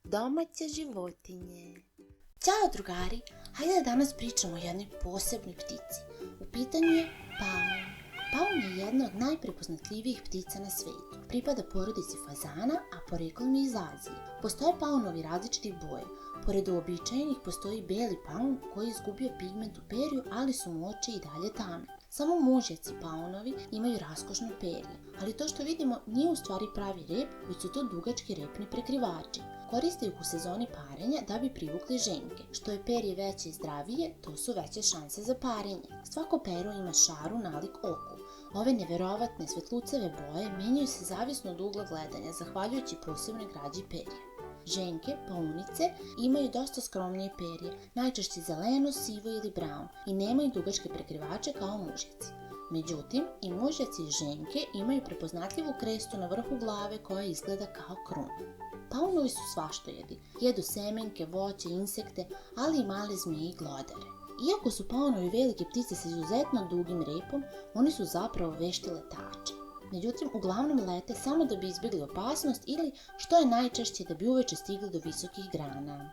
Domaće životinje. Ćao drugari, hajde da danas pričamo o jednoj posebnoj ptici. U pitanju je paun. Paun je jedna od najprepoznatljivijih ptica na svijetu. Pripada porodici fazana, a poreklom je iz Azije. Postoje paunovi različitih boje. Pored uobičajenih postoji beli paun koji je izgubio pigment u perju, ali su mu oči i dalje tamne. Samo mužjaci paunovi imaju raskošno perje, ali to što vidimo nije u stvari pravi rep, već su to dugački repni prekrivači. Koriste ih u sezoni parenja da bi privukli ženke. Što je perje veće i zdravije, to su veće šanse za parenje. Svako pero ima šaru nalik oku. Ove neverovatne svetlucave boje menjaju se zavisno od ugla gledanja, zahvaljujući posebnoj građi perja. Ženke, paunice, imaju dosta skromnije perje, najčešće zeleno, sivo ili brown i nemaju dugačke prekrivače kao mužjaci. Međutim, i mužjaci i ženke imaju prepoznatljivu krestu na vrhu glave koja izgleda kao kruna. Paunovi su svaštojedi, jedu semenke, voće, insekte, ali i male zmije i glodare. Iako su paunovi velike ptice sa izuzetno dugim repom, oni su zapravo vešti letači. Međutim, uglavnom lete samo da bi izbjegli opasnost ili, što je najčešće, da bi uveče stigli do visokih grana.